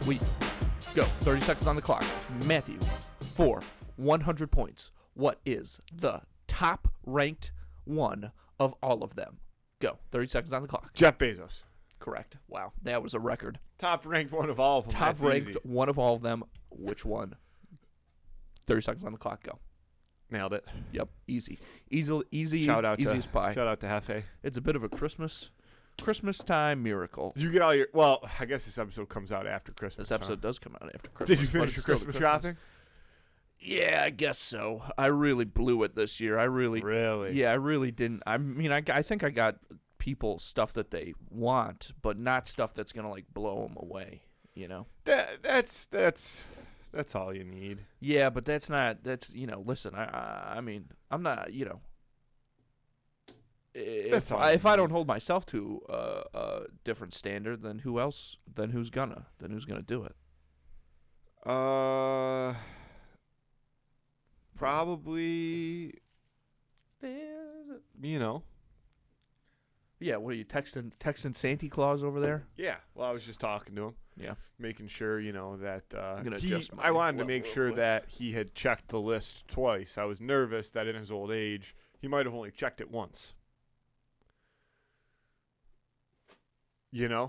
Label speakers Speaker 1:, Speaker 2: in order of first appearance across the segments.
Speaker 1: We go. 30 seconds on the clock. Matthew, for 100 points, what is the top-ranked one of all of them? Go. 30 seconds on the clock.
Speaker 2: Jeff Bezos.
Speaker 1: Correct. Wow, that was a record.
Speaker 2: Top-ranked one of all of them.
Speaker 1: Top-ranked one of all of them. Which one? 30 seconds on the clock. Go.
Speaker 2: Nailed it.
Speaker 1: Yep. Easy. Easy.
Speaker 2: Shout out
Speaker 1: easy
Speaker 2: to
Speaker 1: as pie.
Speaker 2: Shout out to Hefe.
Speaker 1: It's a bit of a Christmas time miracle.
Speaker 2: Did you get all your? Well, I guess this episode comes out after Christmas.
Speaker 1: This episode does come out after Christmas.
Speaker 2: Did you finish your Christmas shopping?
Speaker 1: Yeah, I guess so. I really blew it this year.
Speaker 2: Really?
Speaker 1: Yeah, I really didn't. I mean, I think I got people stuff that they want, but not stuff that's gonna like blow them away. You know.
Speaker 2: That's all you need.
Speaker 1: Yeah, but that's listen, I mean, I'm not, if I don't hold myself to a different standard, then who's gonna do it?
Speaker 2: Probably,
Speaker 1: Yeah, what are you texting Santa Claus over there?
Speaker 2: Yeah. Well, I was just talking to him.
Speaker 1: Yeah.
Speaker 2: Making sure, that
Speaker 1: I
Speaker 2: wanted to make sure that he had checked the list twice. I was nervous that in his old age, he might have only checked it once.
Speaker 1: Yeah,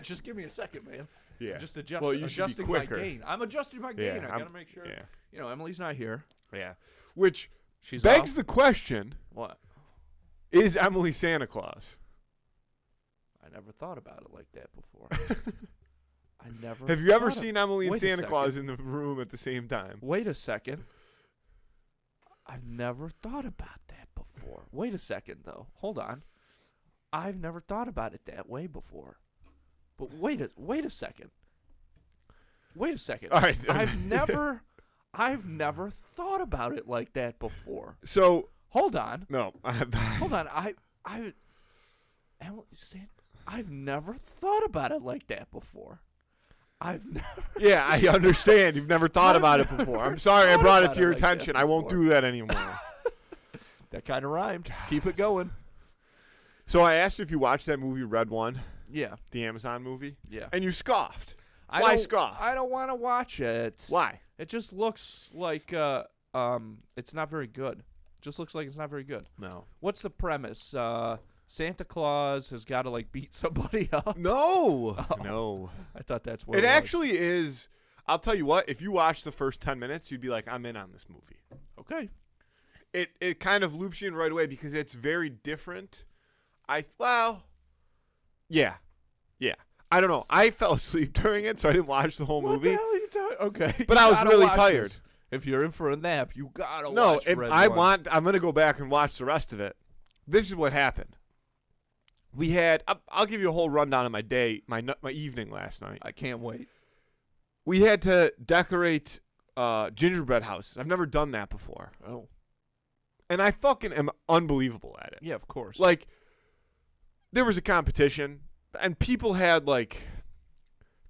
Speaker 1: just give me a second, man.
Speaker 2: Yeah.
Speaker 1: I'm just
Speaker 2: adjusting
Speaker 1: my gain. I'm adjusting my gain.
Speaker 2: Yeah,
Speaker 1: I got to make sure.
Speaker 2: Yeah.
Speaker 1: Emily not here.
Speaker 2: Yeah. Which
Speaker 1: She's
Speaker 2: begs
Speaker 1: off.
Speaker 2: the question,
Speaker 1: What?
Speaker 2: is Emily Santa Claus?
Speaker 1: I never thought about it like that before.
Speaker 2: Have you ever seen Emily and
Speaker 1: Wait a
Speaker 2: Santa
Speaker 1: second.
Speaker 2: Claus in the room at the same time?
Speaker 1: Wait a second. I've never thought about that before. Wait a second, though. Hold on. I've never thought about it that way before. But wait a second. Wait a second.
Speaker 2: All right.
Speaker 1: I've never thought about it like that before.
Speaker 2: So
Speaker 1: Hold on.
Speaker 2: no.
Speaker 1: Hold on. I've never thought about it like that before. I've never.
Speaker 2: Yeah, I understand. You've never thought about it before. I'm sorry I brought it to your
Speaker 1: about it like
Speaker 2: attention.
Speaker 1: that
Speaker 2: I won't
Speaker 1: before.
Speaker 2: do that anymore.
Speaker 1: That kind of rhymed. Keep it going.
Speaker 2: So I asked you if you watched that movie Red One,
Speaker 1: Yeah.
Speaker 2: the Amazon movie,
Speaker 1: Yeah.
Speaker 2: and you scoffed.
Speaker 1: I
Speaker 2: Why
Speaker 1: don't-
Speaker 2: scoff?
Speaker 1: I don't want to watch it.
Speaker 2: Why?
Speaker 1: It just looks like it's not very good. Just looks like it's not very good.
Speaker 2: No.
Speaker 1: What's the premise? Santa Claus has got to like beat somebody up.
Speaker 2: No.
Speaker 1: Oh.
Speaker 2: No.
Speaker 1: I thought that's what
Speaker 2: It
Speaker 1: was.
Speaker 2: actually is. I'll tell you what. If you watch the first 10 minutes, you'd be like, I'm in on this movie.
Speaker 1: Okay.
Speaker 2: It kind of loops you in right away because it's very different. Yeah. I don't know. I fell asleep during it, so I didn't watch the whole
Speaker 1: What
Speaker 2: movie.
Speaker 1: the hell are you talking? Okay.
Speaker 2: But
Speaker 1: You
Speaker 2: I was
Speaker 1: gotta
Speaker 2: really
Speaker 1: watch
Speaker 2: tired.
Speaker 1: this. If you're in for a nap, you gotta
Speaker 2: No,
Speaker 1: watch Red One.
Speaker 2: I'm going to go back and watch the rest of it. This is what happened. We had, I'll give you a whole rundown of my day, my evening last night.
Speaker 1: I can't wait.
Speaker 2: We had to decorate gingerbread houses. I've never done that before.
Speaker 1: Oh.
Speaker 2: And I fucking am unbelievable at it.
Speaker 1: Yeah, of course.
Speaker 2: Like, there was a competition, and people had, like,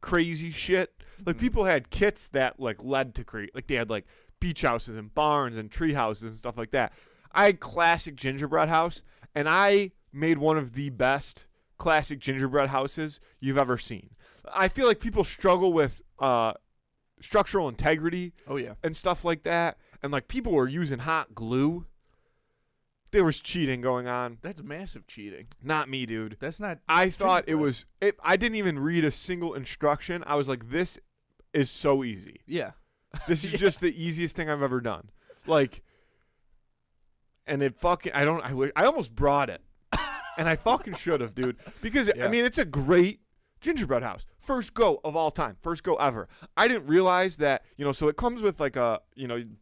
Speaker 2: crazy shit. Like, people had kits that, like, led to create. Like, they had, like, beach houses and barns and tree houses and stuff like that. I had classic gingerbread house, and I made one of the best classic gingerbread houses you've ever seen. I feel like people struggle with structural integrity
Speaker 1: Oh yeah.
Speaker 2: and stuff like that, and, like, people were using hot glue. There was cheating going on.
Speaker 1: That's massive cheating.
Speaker 2: Not me, dude.
Speaker 1: That's not.
Speaker 2: I thought it
Speaker 1: gingerbread.
Speaker 2: was I didn't even read a single instruction. I was like, this is so easy.
Speaker 1: Yeah.
Speaker 2: This is just the easiest thing I've ever done. Like, and it fucking I almost brought it. And I fucking should have, dude. Because
Speaker 1: Yeah.
Speaker 2: I mean, it's a great gingerbread house. First go of all time. First go ever. I didn't realize that, so it comes with like a,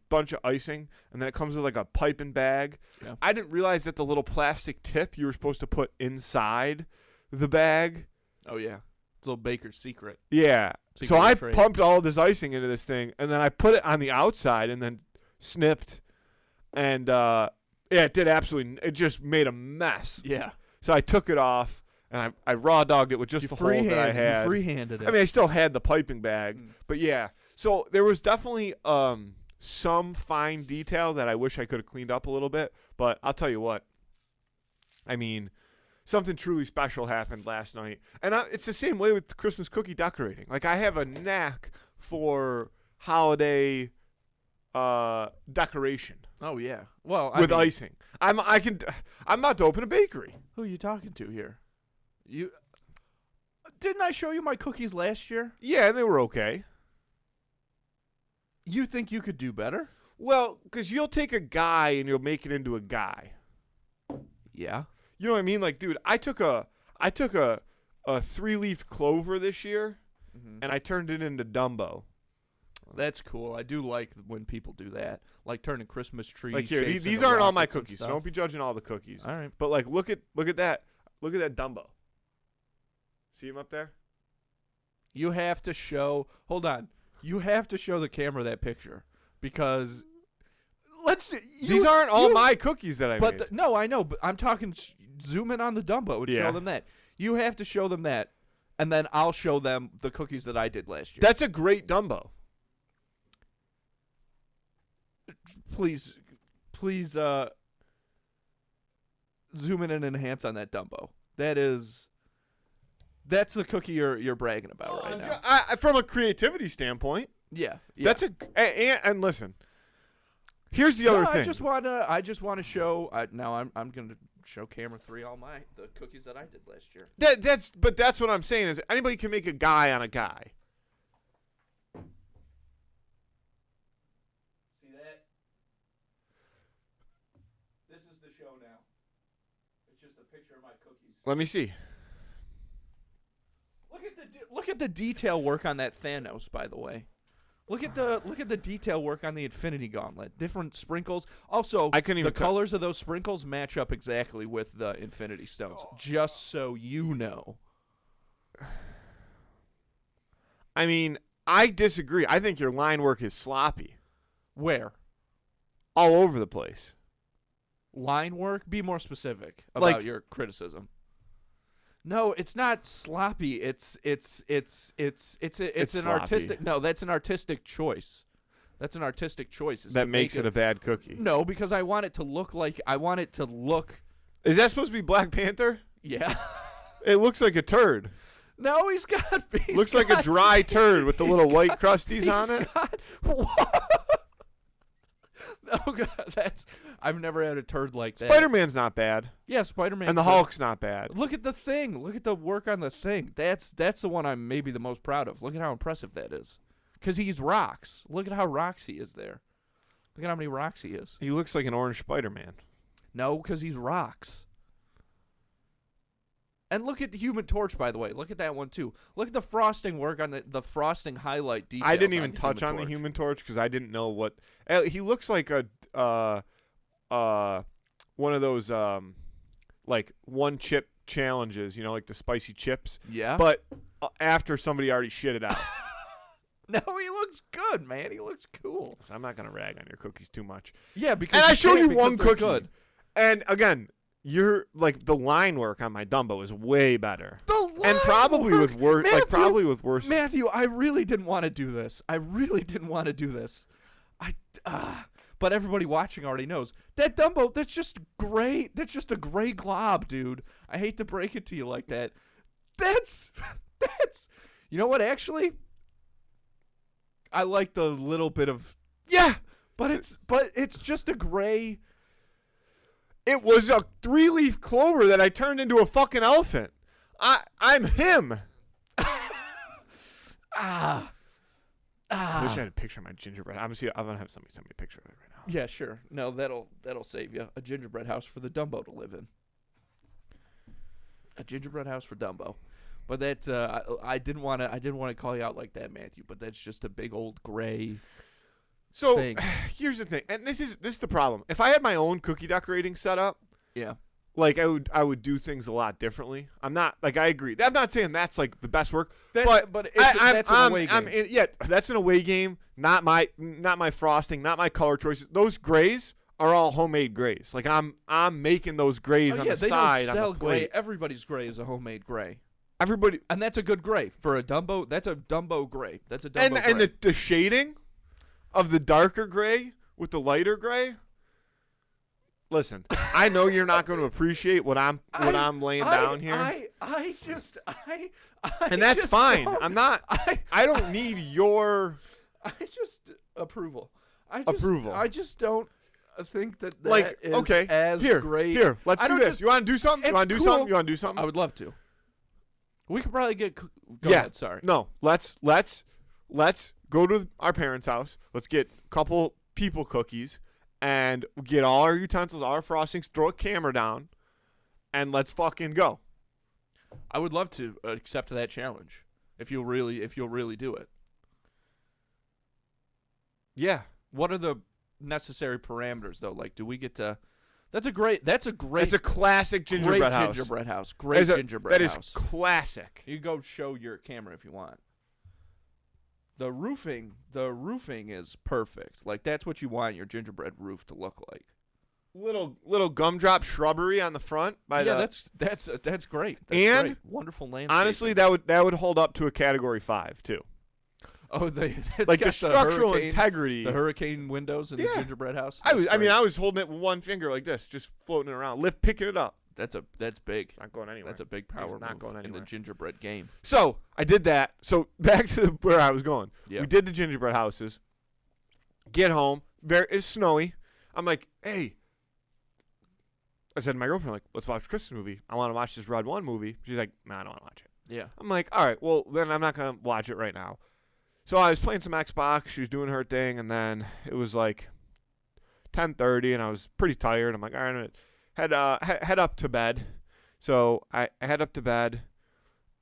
Speaker 2: bunch of icing, and then it comes with like a piping bag.
Speaker 1: Yeah.
Speaker 2: I didn't realize that the little plastic tip you were supposed to put inside the bag.
Speaker 1: Oh yeah. It's a little baker's secret.
Speaker 2: Yeah. So
Speaker 1: Secret
Speaker 2: I
Speaker 1: trade.
Speaker 2: pumped all this icing into this thing, and then I put it on the outside and then snipped. And, it did absolutely – it just made a mess.
Speaker 1: Yeah.
Speaker 2: So I took it off, and I raw dogged it with just the hole that I had.
Speaker 1: You freehanded it.
Speaker 2: I mean, I still had the piping bag, but yeah. So there was definitely some fine detail that I wish I could have cleaned up a little bit. But I'll tell you what. I mean, something truly special happened last night. And it's the same way with Christmas cookie decorating. Like, I have a knack for holiday decoration.
Speaker 1: Oh yeah. Well,
Speaker 2: with icing. I'm about to open a bakery.
Speaker 1: Who are you talking to here? You didn't I show you my cookies last year?
Speaker 2: Yeah, they were okay.
Speaker 1: You think you could do better?
Speaker 2: Well, because you'll take a guy and you'll make it into a guy.
Speaker 1: Yeah.
Speaker 2: You know what I mean? Like, dude, I took a 3-leaf clover this year, and I turned it into Dumbo.
Speaker 1: That's cool. I do like when people do that, like turning Christmas trees.
Speaker 2: Like here,
Speaker 1: shapes
Speaker 2: these
Speaker 1: into
Speaker 2: aren't all my
Speaker 1: rockets and
Speaker 2: cookies, so
Speaker 1: stuff.
Speaker 2: don't be judging all the cookies.
Speaker 1: All right.
Speaker 2: But like, look at that Dumbo. See him up there?
Speaker 1: You have to show. Hold on. You have to show the camera that picture because
Speaker 2: these aren't all my cookies that I made.
Speaker 1: No, I know, but I'm talking. Zoom in on the Dumbo and
Speaker 2: Yeah.
Speaker 1: show them that. You have to show them that, and then I'll show them the cookies that I did last year.
Speaker 2: That's a great Dumbo.
Speaker 1: Please, zoom in and enhance on that Dumbo. That's the cookie you're bragging about right now.
Speaker 2: From a creativity standpoint,
Speaker 1: Yeah.
Speaker 2: that's and listen. Here's the other thing.
Speaker 1: I just wanna show. Now I'm gonna show camera 3 the cookies that I did last year.
Speaker 2: That's what I'm saying is anybody can make a guy on a guy.
Speaker 1: See that? This is the show now. It's just a picture of my cookies.
Speaker 2: Let me see.
Speaker 1: Look at the detail work on that Thanos, by the way. Look at the detail work on the Infinity Gauntlet. Different sprinkles. Also, the colors of those sprinkles match up exactly with the Infinity Stones. Just so you know.
Speaker 2: I mean, I disagree. I think your line work is sloppy.
Speaker 1: Where?
Speaker 2: All over the place.
Speaker 1: Line work? Be more specific about your criticism. No, it's not sloppy. It's an
Speaker 2: sloppy.
Speaker 1: artistic. No, that's an artistic choice. That's an artistic choice.
Speaker 2: That makes it a bad cookie.
Speaker 1: No, because I want it to look.
Speaker 2: Is that supposed to be Black Panther?
Speaker 1: Yeah.
Speaker 2: It looks like a turd.
Speaker 1: No, he's got.
Speaker 2: Looks like a dry turd with the little white crusties on it.
Speaker 1: Oh God, I've never had a turd like that.
Speaker 2: Spider-Man's not bad.
Speaker 1: Yeah, Spider-Man.
Speaker 2: And the Hulk's not bad.
Speaker 1: Look at the thing. Look at the work on the thing. That's the one I'm maybe the most proud of. Look at how impressive that is. Because he's rocks. Look at how rocks he is there. Look at how many rocks he is.
Speaker 2: He looks like an orange Spider-Man.
Speaker 1: No, because he's rocks. And look at the Human Torch, by the way. Look at that one, too. Look at the frosting work on the frosting highlight details.
Speaker 2: I didn't even touch on the Human Torch because I didn't know what... He looks like a one of those like one chip challenges, you know, like the spicy chips.
Speaker 1: Yeah.
Speaker 2: But after somebody already shit it out.
Speaker 1: No, he looks good, man. He looks cool.
Speaker 2: So I'm not going to rag on your cookies too much.
Speaker 1: Yeah, because...
Speaker 2: And I showed you one cookie.
Speaker 1: Good.
Speaker 2: And, again... You're like the line work on my Dumbo is way better,
Speaker 1: and
Speaker 2: probably with worse. Like probably with worse.
Speaker 1: Matthew, I really didn't want to do this. But everybody watching already knows that Dumbo. That's just gray. That's just a gray glob, dude. I hate to break it to you like that. That's. You know what? Actually, I like the little bit of but it's just a gray.
Speaker 2: It was a 3-leaf clover that I turned into a fucking elephant. I'm him. I wish I had a picture of my gingerbread. I'm gonna have somebody send me a picture of it right now.
Speaker 1: Yeah, sure. No, that'll save you a gingerbread house for the Dumbo to live in. A gingerbread house for Dumbo. But that's I didn't want to call you out like that, Matthew. But that's just a big old gray.
Speaker 2: So
Speaker 1: thing.
Speaker 2: Here's the thing, and this is the problem. If I had my own cookie decorating setup,
Speaker 1: yeah,
Speaker 2: like I would do things a lot differently. I'm not like I agree. I'm not saying that's like the best work,
Speaker 1: but that's an away game.
Speaker 2: That's an away game. Not my frosting, not my color choices. Those grays are all homemade grays. Like I'm making those grays on the side.
Speaker 1: Don't sell
Speaker 2: on the plate.
Speaker 1: gray. Everybody's gray is a homemade gray.
Speaker 2: Everybody,
Speaker 1: and that's a good gray for a Dumbo. That's a Dumbo gray. That's a Dumbo gray.
Speaker 2: And the shading of the darker gray with the lighter gray, listen. I know you're not going to appreciate what I'm laying down here, and that's
Speaker 1: just
Speaker 2: fine.
Speaker 1: don't-
Speaker 2: I'm not. I don't need your
Speaker 1: I just approval.
Speaker 2: approval.
Speaker 1: I just don't think that
Speaker 2: like,
Speaker 1: is
Speaker 2: okay,
Speaker 1: as
Speaker 2: here,
Speaker 1: great.
Speaker 2: here. Let's
Speaker 1: I
Speaker 2: do
Speaker 1: don't
Speaker 2: this.
Speaker 1: just-
Speaker 2: You want to do something? You
Speaker 1: it's
Speaker 2: want to do
Speaker 1: cool.
Speaker 2: something? You want to do something?
Speaker 1: I would love to. We could probably get. Go
Speaker 2: Yeah.
Speaker 1: ahead, sorry.
Speaker 2: No, let's go to our parents' house. Let's get a couple people cookies and get all our utensils, all our frostings, throw a camera down, and let's fucking go.
Speaker 1: I would love to accept that challenge if you'll really do it.
Speaker 2: Yeah.
Speaker 1: What are the necessary parameters though? Like, do we get to? That's a great. It's a
Speaker 2: classic gingerbread
Speaker 1: great
Speaker 2: house.
Speaker 1: gingerbread house. Great gingerbread
Speaker 2: That is
Speaker 1: house.
Speaker 2: classic.
Speaker 1: You go show your camera if you want. The roofing is perfect. Like that's what you want your gingerbread roof to look like.
Speaker 2: Little gumdrop shrubbery on the front.
Speaker 1: That's great. That's
Speaker 2: And
Speaker 1: great. Wonderful landscape.
Speaker 2: honestly, that would hold up to a category 5 too.
Speaker 1: Oh, it's
Speaker 2: Like
Speaker 1: got
Speaker 2: the structural
Speaker 1: hurricane,
Speaker 2: integrity.
Speaker 1: the hurricane windows in
Speaker 2: Yeah.
Speaker 1: the gingerbread house.
Speaker 2: I
Speaker 1: That's great.
Speaker 2: was holding it with one finger like this, just floating it around, picking it up.
Speaker 1: That's big.
Speaker 2: Not going anywhere.
Speaker 1: That's a big power
Speaker 2: It's not
Speaker 1: move
Speaker 2: going
Speaker 1: in the
Speaker 2: anywhere.
Speaker 1: gingerbread game.
Speaker 2: So I did that. So back to where I was going.
Speaker 1: Yeah.
Speaker 2: We did the gingerbread houses. Get home. It's snowy. I'm like, hey. I said to my girlfriend, like, let's watch a Christmas movie. I want to watch this Red One movie. She's like, nah, I don't want to watch it.
Speaker 1: Yeah.
Speaker 2: I'm like, all right, well, then I'm not going to watch it right now. So I was playing some Xbox. She was doing her thing, and then it was like 10:30, and I was pretty tired. I'm like, all right, head up to bed. So I head up to bed,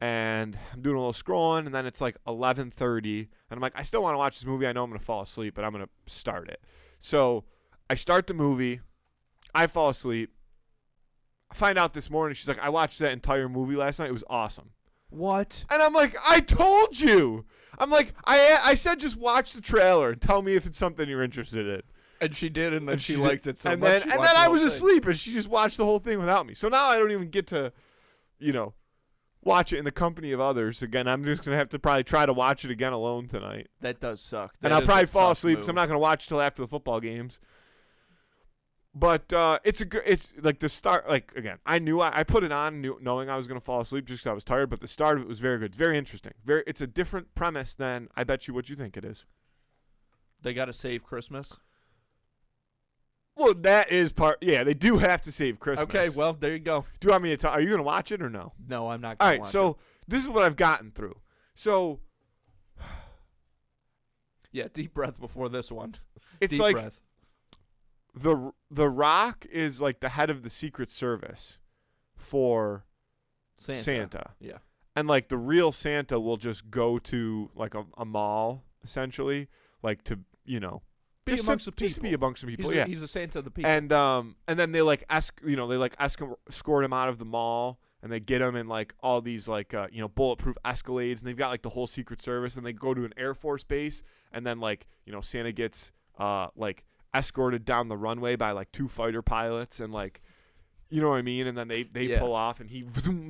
Speaker 2: and I'm doing a little scrolling, and then it's like 11:30, and I'm like, I still want to watch this movie. I know I'm going to fall asleep, but I'm going to start it. So I start the movie. I fall asleep. I find out this morning, she's like, I watched that entire movie last night. It was awesome.
Speaker 1: What?
Speaker 2: And I'm like, I told you. I'm like, I said just watch the trailer and tell me if it's something you're interested in.
Speaker 1: And she did, and then
Speaker 2: And
Speaker 1: she
Speaker 2: she
Speaker 1: liked it so
Speaker 2: and
Speaker 1: much.
Speaker 2: then
Speaker 1: she
Speaker 2: and
Speaker 1: watched
Speaker 2: then
Speaker 1: the
Speaker 2: I
Speaker 1: whole
Speaker 2: was
Speaker 1: thing.
Speaker 2: asleep, and she just watched the whole thing without me. So now I don't even get to, watch it in the company of others again. I'm just gonna have to probably try to watch it again alone tonight.
Speaker 1: That does suck.
Speaker 2: And
Speaker 1: That
Speaker 2: I'll
Speaker 1: is
Speaker 2: probably
Speaker 1: a
Speaker 2: fall
Speaker 1: tough
Speaker 2: asleep
Speaker 1: move.
Speaker 2: because I'm not gonna watch till after the football games. But it's like the start. Like again, I knew I put it on knowing I was gonna fall asleep just because I was tired. But the start of it was very good. It's very interesting. It's a different premise than I bet you what you think it is.
Speaker 1: They got to save Christmas.
Speaker 2: Well, that is part. Yeah, they do have to save Christmas.
Speaker 1: Okay, well there you go.
Speaker 2: Do you want me to tell? Are you gonna watch it or no?
Speaker 1: No, I'm not.
Speaker 2: All
Speaker 1: Gonna
Speaker 2: right.
Speaker 1: watch
Speaker 2: So
Speaker 1: it.
Speaker 2: this is what I've gotten through. So
Speaker 1: Yeah, deep breath before this one.
Speaker 2: it's
Speaker 1: Deep
Speaker 2: like
Speaker 1: breath.
Speaker 2: the Rock is like the head of the Secret Service for Santa.
Speaker 1: Yeah.
Speaker 2: And like the real Santa will just go to like a mall essentially, like to
Speaker 1: Be
Speaker 2: just
Speaker 1: amongst the
Speaker 2: just to
Speaker 1: people.
Speaker 2: be amongst the people.
Speaker 1: He's a Santa of the people.
Speaker 2: And then they like escort him out of the mall, and they get him in like all these like bulletproof Escalades, and they've got like the whole Secret Service, and they go to an Air Force base, and then like Santa gets like escorted down the runway by like 2 fighter pilots, and like you know what I mean, and then they
Speaker 1: Yeah.
Speaker 2: pull off, and he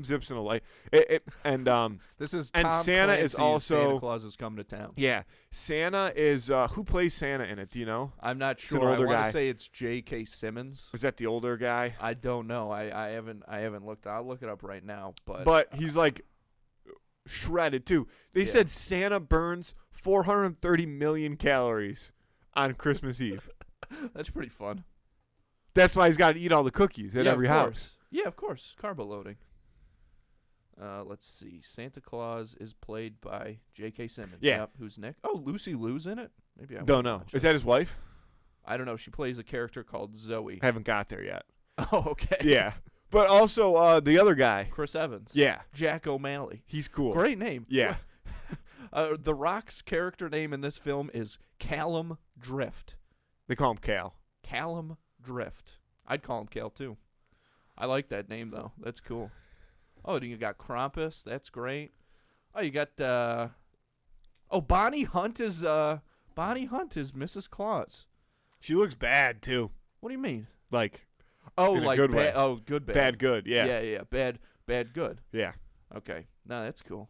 Speaker 2: zips in a light.
Speaker 1: This is
Speaker 2: and
Speaker 1: Tom
Speaker 2: Santa is
Speaker 1: Clancy's
Speaker 2: also-
Speaker 1: Santa Claus is coming to town.
Speaker 2: Yeah, Santa is who plays Santa in it? Do you know?
Speaker 1: I'm not
Speaker 2: an
Speaker 1: sure. I
Speaker 2: older
Speaker 1: want
Speaker 2: guy.
Speaker 1: to say it's J.K. Simmons.
Speaker 2: Is that the older guy?
Speaker 1: I don't know. I haven't looked. I'll look it up right now.
Speaker 2: But he's like shredded too. They
Speaker 1: Yeah.
Speaker 2: said Santa burns 430 million calories on Christmas Eve.
Speaker 1: that's pretty fun.
Speaker 2: That's why he's got to eat all the cookies at
Speaker 1: Yeah,
Speaker 2: every
Speaker 1: of
Speaker 2: house.
Speaker 1: course. Yeah, of course. Carbo loading. Let's see. Santa Claus is played by J.K. Simmons.
Speaker 2: Yeah.
Speaker 1: Yep. Who's Nick? Oh, Lucy Liu's in it. Maybe I
Speaker 2: Don't
Speaker 1: wanna
Speaker 2: know.
Speaker 1: watch
Speaker 2: Is
Speaker 1: it.
Speaker 2: that his wife?
Speaker 1: I don't know. She plays a character called Zoe.
Speaker 2: Haven't got there yet.
Speaker 1: Oh, okay.
Speaker 2: Yeah. But also the other guy.
Speaker 1: Chris Evans.
Speaker 2: Yeah.
Speaker 1: Jack O'Malley.
Speaker 2: He's cool.
Speaker 1: Great name.
Speaker 2: Yeah.
Speaker 1: The Rock's character name in this film is Callum Drift.
Speaker 2: They call him Cal.
Speaker 1: Callum Drift. I'd call him Cal too. I like that name though. That's cool. Oh, then you got Krampus. That's great. Oh, you got Bonnie Hunt is Mrs. Claus.
Speaker 2: She looks bad too.
Speaker 1: What do you mean?
Speaker 2: Like
Speaker 1: Oh,
Speaker 2: In a
Speaker 1: like
Speaker 2: good way.
Speaker 1: bad. Oh, good bad.
Speaker 2: bad good. Yeah.
Speaker 1: Yeah. Bad good.
Speaker 2: Yeah.
Speaker 1: Okay. No, that's cool.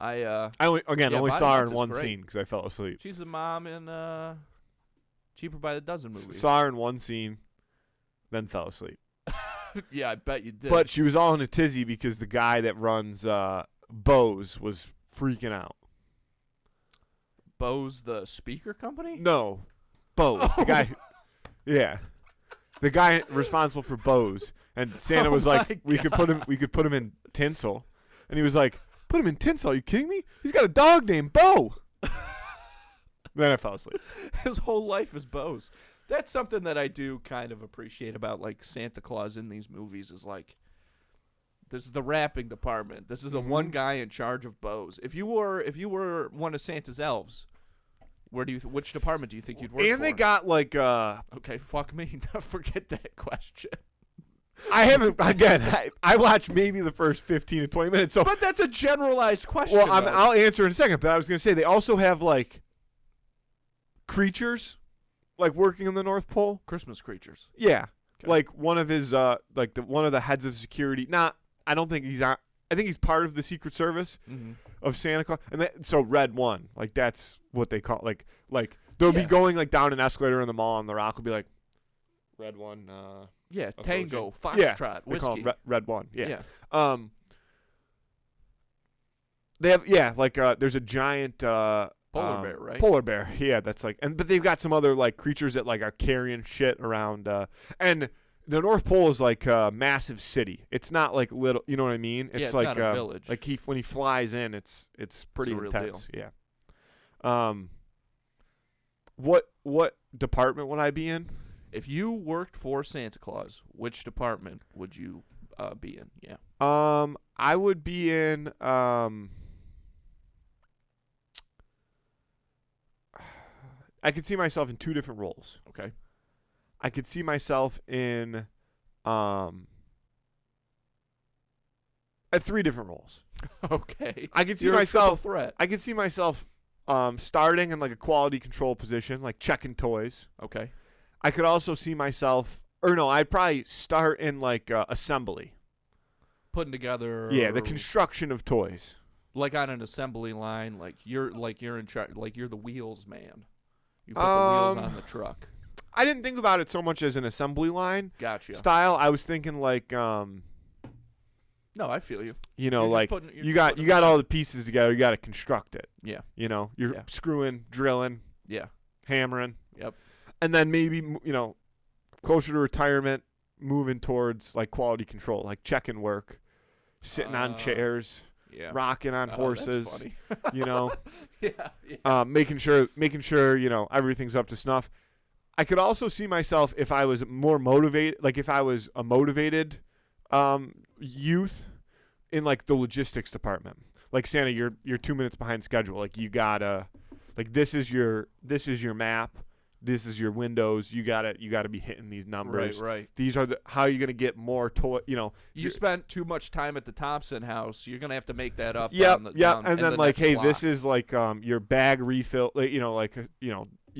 Speaker 1: I
Speaker 2: I only
Speaker 1: Yeah,
Speaker 2: only
Speaker 1: Bonnie
Speaker 2: saw her
Speaker 1: Hunt
Speaker 2: in
Speaker 1: is
Speaker 2: one
Speaker 1: great.
Speaker 2: scene because I fell asleep.
Speaker 1: she's a mom in Cheaper by the Dozen movie.
Speaker 2: Saw her in one scene. then fell asleep.
Speaker 1: Yeah, I bet you did.
Speaker 2: But she was all in a tizzy because the guy that runs Bose was freaking out.
Speaker 1: Bose, the speaker company?
Speaker 2: No, Bose, the guy. Yeah, the guy responsible for Bose. And Santa was like, we could put him in tinsel, and he was like, put him in tinsel? Are you kidding me? He's got a dog named Bo. Then I fell asleep.
Speaker 1: His whole life is Bose. That's something that I do kind of appreciate about like Santa Claus in these movies is like, this is the wrapping department. This is the one guy in charge of Bose. If you were one of Santa's elves, which department do you think you'd work for?
Speaker 2: And they got like
Speaker 1: okay, fuck me. Forget that question.
Speaker 2: I haven't again. I watched maybe the first 15 to 20 minutes. So,
Speaker 1: but that's a generalized question.
Speaker 2: Well, I'll answer in a second. But I was going to say they also have like creatures, like working in the North Pole.
Speaker 1: Christmas creatures.
Speaker 2: Yeah,
Speaker 1: okay.
Speaker 2: Like one of his one of the heads of security. I don't think he's on. I think he's part of the Secret Service of Santa Claus. And so Red One, like that's what they call like they'll be going like down an escalator in the mall, and the Rock will be like, Red One.
Speaker 1: Yeah,
Speaker 2: approaching.
Speaker 1: Tango, Foxtrot,
Speaker 2: They call
Speaker 1: whiskey.
Speaker 2: him Red One. Yeah. They have like there's a giant
Speaker 1: Polar bear, right?
Speaker 2: Polar bear. Yeah, that's like but they've got some other like creatures that like are carrying shit around and the North Pole is like a massive city. It's not like little, you know what I mean? It's like
Speaker 1: not a village.
Speaker 2: Like when he flies in, it's pretty
Speaker 1: a real
Speaker 2: intense. Deal. Yeah. What department would I be in?
Speaker 1: If you worked for Santa Claus, which department would you be in? Yeah.
Speaker 2: I would be in I could see myself in two different roles.
Speaker 1: Okay.
Speaker 2: I could see myself in at three different roles.
Speaker 1: Okay.
Speaker 2: I could see
Speaker 1: You're
Speaker 2: myself
Speaker 1: a triple threat.
Speaker 2: I could see myself starting in like a quality control position, like checking toys.
Speaker 1: Okay.
Speaker 2: I could also see myself I'd probably start in like assembly.
Speaker 1: Putting together
Speaker 2: Yeah, the construction of toys.
Speaker 1: Like on an assembly line, like you're in charge, like you're the wheels man. You put the wheels on the truck.
Speaker 2: I didn't think about it so much as an assembly line
Speaker 1: Gotcha.
Speaker 2: style. I was thinking like
Speaker 1: No, I feel you.
Speaker 2: you know,
Speaker 1: You're
Speaker 2: like
Speaker 1: just putting-
Speaker 2: you got all the pieces together, you got to construct it.
Speaker 1: Yeah.
Speaker 2: You know, you're
Speaker 1: Yeah.
Speaker 2: screwing, drilling,
Speaker 1: Yeah.
Speaker 2: hammering.
Speaker 1: Yep.
Speaker 2: And then maybe, closer to retirement, moving towards like quality control, like checking work, sitting on chairs,
Speaker 1: Yeah.
Speaker 2: rocking on horses,
Speaker 1: That's funny.
Speaker 2: yeah. Making sure, everything's up to snuff. I could also see myself if I was more motivated, like if I was a motivated youth in like the logistics department. Like Santa, you're 2 minutes behind schedule. Like you gotta, like this is your map. This is your windows. You gotta be hitting these numbers.
Speaker 1: Right.
Speaker 2: These are how are you gonna get more toy.
Speaker 1: You spent too much time at the Thompson house. You're gonna have to make that up.
Speaker 2: Yep.
Speaker 1: Down
Speaker 2: And then
Speaker 1: the
Speaker 2: like,
Speaker 1: next
Speaker 2: hey,
Speaker 1: block.
Speaker 2: this is like your bag refill. You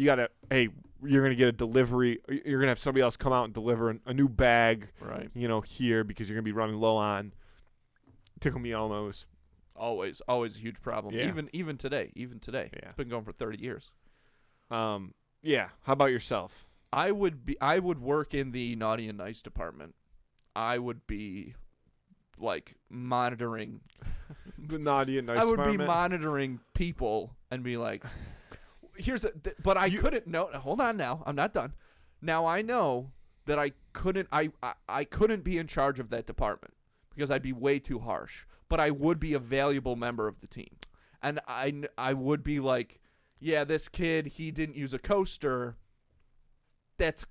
Speaker 2: gotta. Hey, you're gonna get a delivery. You're gonna have somebody else come out and deliver a new bag.
Speaker 1: Right.
Speaker 2: Here because you're gonna be running low on Tickle Me Elmos.
Speaker 1: Always a huge problem.
Speaker 2: Yeah.
Speaker 1: Even today.
Speaker 2: Yeah.
Speaker 1: It's been going for 30 years.
Speaker 2: Yeah. How about yourself?
Speaker 1: I would work in the naughty and nice department. I would be like monitoring
Speaker 2: The naughty and nice
Speaker 1: I would
Speaker 2: department.
Speaker 1: be monitoring people and be like but I couldn't hold on now. I'm not done. Now I know that I couldn't be in charge of that department because I'd be way too harsh. But I would be a valuable member of the team. And I would be like, yeah, this kid, he didn't use a coaster. That's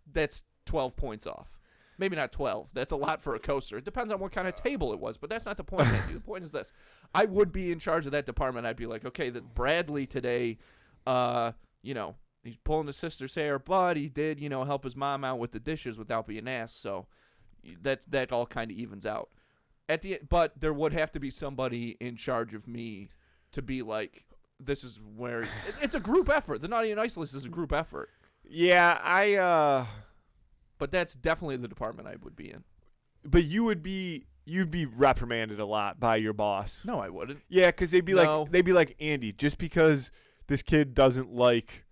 Speaker 1: 12 points off. Maybe not 12. That's a lot for a coaster. It depends on what kind of table it was, but that's not the point. The point is this. I would be in charge of that department. I'd be like, okay, Bradley today, he's pulling his sister's hair, but he did, help his mom out with the dishes without being asked. So that all kind of evens out. But there would have to be somebody in charge of me to be like, this is where it's a group effort. The Naughty and Nice list is a group effort.
Speaker 2: Yeah,
Speaker 1: But that's definitely the department I would be in.
Speaker 2: But you'd be reprimanded a lot by your boss.
Speaker 1: No, I wouldn't.
Speaker 2: Yeah, because they'd be like, Andy, just because this kid doesn't like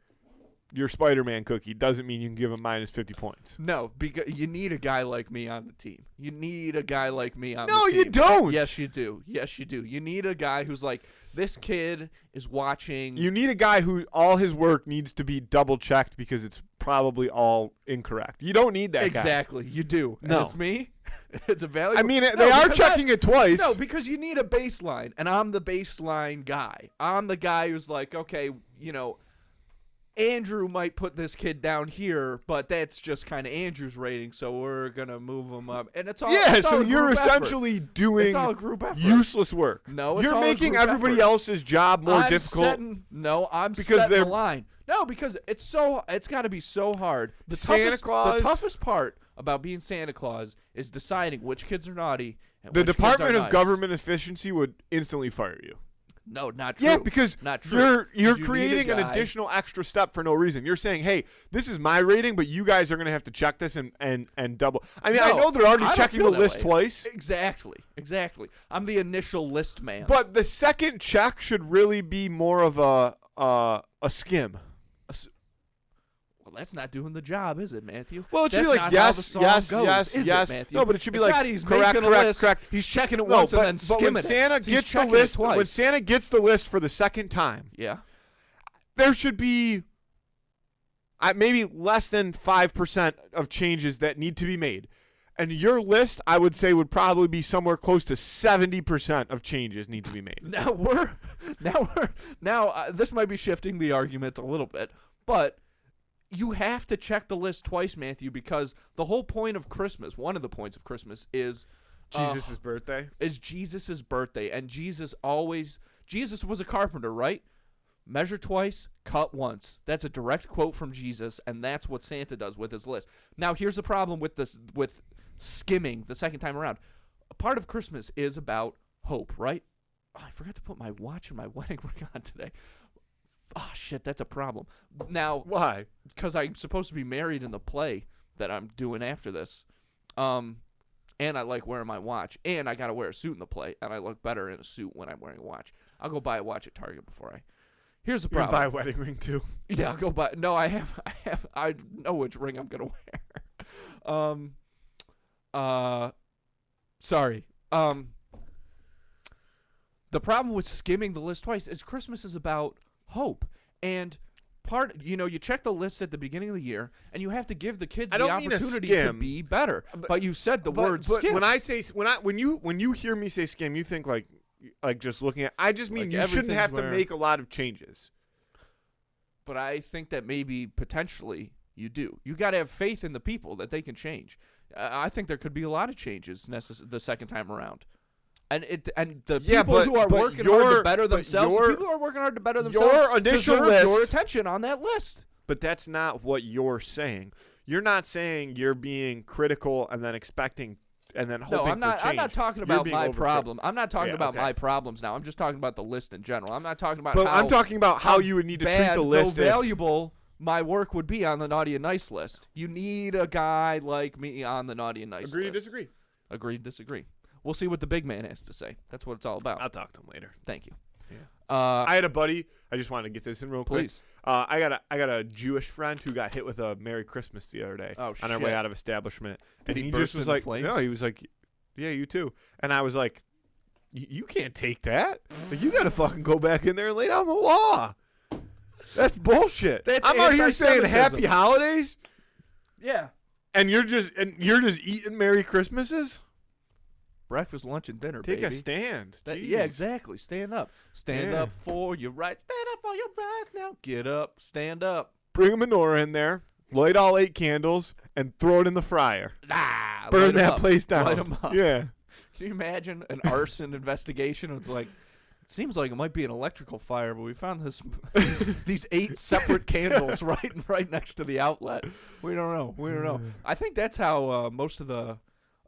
Speaker 2: your Spider-Man cookie doesn't mean you can give him minus 50 points.
Speaker 1: No, because you need a guy like me on the team. You need a guy like me on
Speaker 2: No,
Speaker 1: the team.
Speaker 2: you don't.
Speaker 1: Yes, you do. Yes, you do. You need a guy who's like, this kid is watching.
Speaker 2: You need a guy who all his work needs to be double-checked because it's probably all incorrect. You don't need that guy.
Speaker 1: Exactly. You do.
Speaker 2: No.
Speaker 1: And it's me. It's a valuable.
Speaker 2: I mean, they are checking it twice.
Speaker 1: No, because you need a baseline, and I'm the baseline guy. I'm the guy who's like, okay, Andrew might put this kid down here, but that's just kind of Andrew's rating, so we're gonna move him up. And it's all
Speaker 2: so you're essentially doing
Speaker 1: it's all group effort.
Speaker 2: useless work.
Speaker 1: No, it's
Speaker 2: you're
Speaker 1: all
Speaker 2: making
Speaker 1: group
Speaker 2: everybody
Speaker 1: effort.
Speaker 2: else's job more
Speaker 1: I'm
Speaker 2: difficult.
Speaker 1: I'm
Speaker 2: because
Speaker 1: setting
Speaker 2: they're
Speaker 1: the line. No, because it's got to be so hard. The toughest part about being Santa Claus is deciding which kids are naughty and
Speaker 2: The
Speaker 1: which
Speaker 2: Department
Speaker 1: kids are
Speaker 2: of
Speaker 1: nice.
Speaker 2: Government Efficiency would instantly fire you.
Speaker 1: No, not true.
Speaker 2: Yeah, because
Speaker 1: not true.
Speaker 2: you're
Speaker 1: You
Speaker 2: creating
Speaker 1: need a
Speaker 2: an
Speaker 1: guy.
Speaker 2: additional extra step for no reason. You're saying, hey, this is my rating, but you guys are going to have to check this and double. I mean, I
Speaker 1: No,
Speaker 2: know they're already
Speaker 1: I don't
Speaker 2: checking
Speaker 1: feel
Speaker 2: the
Speaker 1: that
Speaker 2: list
Speaker 1: way.
Speaker 2: twice.
Speaker 1: Exactly. I'm the initial list man.
Speaker 2: But the second check should really be more of a skim.
Speaker 1: Well, that's not doing the job, is it, Matthew?
Speaker 2: Well, it should
Speaker 1: That's
Speaker 2: be like
Speaker 1: not how
Speaker 2: yes,
Speaker 1: the song
Speaker 2: yes,
Speaker 1: goes,
Speaker 2: yes,
Speaker 1: is
Speaker 2: yes.
Speaker 1: It, Matthew?
Speaker 2: No, but it should be
Speaker 1: It's
Speaker 2: like
Speaker 1: not he's
Speaker 2: correct,
Speaker 1: making a
Speaker 2: correct,
Speaker 1: list.
Speaker 2: correct.
Speaker 1: He's checking it
Speaker 2: No,
Speaker 1: once
Speaker 2: but,
Speaker 1: and then
Speaker 2: but
Speaker 1: skimming
Speaker 2: when
Speaker 1: it.
Speaker 2: Santa
Speaker 1: He's
Speaker 2: gets the
Speaker 1: checking
Speaker 2: list,
Speaker 1: it twice.
Speaker 2: when Santa gets the list for the second time,
Speaker 1: Yeah.
Speaker 2: there should be maybe less than 5% of changes that need to be made. And your list, I would say, would probably be somewhere close to 70% of changes need to be made.
Speaker 1: Now this might be shifting the argument a little bit, but you have to check the list twice, Matthew, because the whole point of Christmas, one of the points of Christmas is
Speaker 2: Jesus' birthday?
Speaker 1: Is Jesus' birthday. And Jesus was a carpenter, right? Measure twice, cut once. That's a direct quote from Jesus, and that's what Santa does with his list. Now, here's the problem with this, with skimming the second time around. A part of Christmas is about hope, right? Oh, I forgot to put my watch and my wedding ring on today. Oh, shit, that's a problem. Now,
Speaker 2: Why?
Speaker 1: because I'm supposed to be married in the play that I'm doing after this. And I like wearing my watch. And I got to wear a suit in the play, and I look better in a suit when I'm wearing a watch. I'll go buy a watch at Target before I... Here's the
Speaker 2: You're
Speaker 1: problem.
Speaker 2: buy a wedding ring, too.
Speaker 1: Yeah, I'll go buy... No, I know which ring I'm going to wear. Sorry. The problem with skimming the list twice is Christmas is about hope. And you check the list at the beginning of the year, and you have to give the kids the opportunity to be better. But you said the word skim.
Speaker 2: When you hear me say skim, you think like just looking at. I just mean
Speaker 1: Like
Speaker 2: you shouldn't have to
Speaker 1: everything's
Speaker 2: make a lot of changes.
Speaker 1: But I think that maybe potentially you do. You got to have faith in the people that they can change. I think there could be a lot of changes the second time around. And the people who are working hard to better themselves, the people who are working hard to better themselves,
Speaker 2: your initial
Speaker 1: deserve
Speaker 2: list,
Speaker 1: your attention on that list.
Speaker 2: But that's not what you're saying. You're not saying you're being critical and then expecting and then hoping
Speaker 1: No, I'm not.
Speaker 2: for change.
Speaker 1: I'm not talking about my problem. I'm not talking about
Speaker 2: okay.
Speaker 1: my problems now. I'm just talking about the list in general. I'm not talking about.
Speaker 2: But
Speaker 1: how
Speaker 2: I'm talking about how you would need to treat
Speaker 1: bad,
Speaker 2: the list.
Speaker 1: though valuable my work would be on the naughty and nice list. You need a guy like me on the naughty and nice list.
Speaker 2: Agree to disagree.
Speaker 1: Agree to disagree. We'll see what the big man has to say. That's what it's all about.
Speaker 2: I'll talk to him later.
Speaker 1: Thank you.
Speaker 2: Yeah.
Speaker 1: I
Speaker 2: I had a buddy. I just wanted to get this in real quick.
Speaker 1: Please.
Speaker 2: I got a Jewish friend who got hit with a Merry Christmas the other day
Speaker 1: Oh,
Speaker 2: on our
Speaker 1: shit.
Speaker 2: way out of establishment,
Speaker 1: Did
Speaker 2: and
Speaker 1: he
Speaker 2: just
Speaker 1: burst
Speaker 2: was
Speaker 1: into
Speaker 2: like,
Speaker 1: flames?
Speaker 2: no, he was like, yeah, you too. And I was like, you can't take that. Like, you got to fucking go back in there and lay down the law. That's bullshit.
Speaker 1: That's
Speaker 2: I'm out here saying
Speaker 1: anti-Semitism.
Speaker 2: Happy Holidays,
Speaker 1: Yeah.
Speaker 2: and you're just eating Merry Christmases.
Speaker 1: Breakfast, lunch, and dinner,
Speaker 2: Take
Speaker 1: baby.
Speaker 2: a stand.
Speaker 1: Yeah,
Speaker 2: Jeez.
Speaker 1: exactly. Stand up. Stand
Speaker 2: Yeah.
Speaker 1: up for your rights. Stand up for your rights now. Get up. Stand up.
Speaker 2: Bring a menorah in there, light all 8 candles, and throw it in the fryer.
Speaker 1: Ah,
Speaker 2: Burn
Speaker 1: light 'em
Speaker 2: that
Speaker 1: up.
Speaker 2: place down.
Speaker 1: Light 'em up.
Speaker 2: Yeah.
Speaker 1: Can you imagine an arson investigation? It's like, it seems like it might be an electrical fire, but we found these 8 separate candles right next to the outlet. We don't know. I think that's how most of the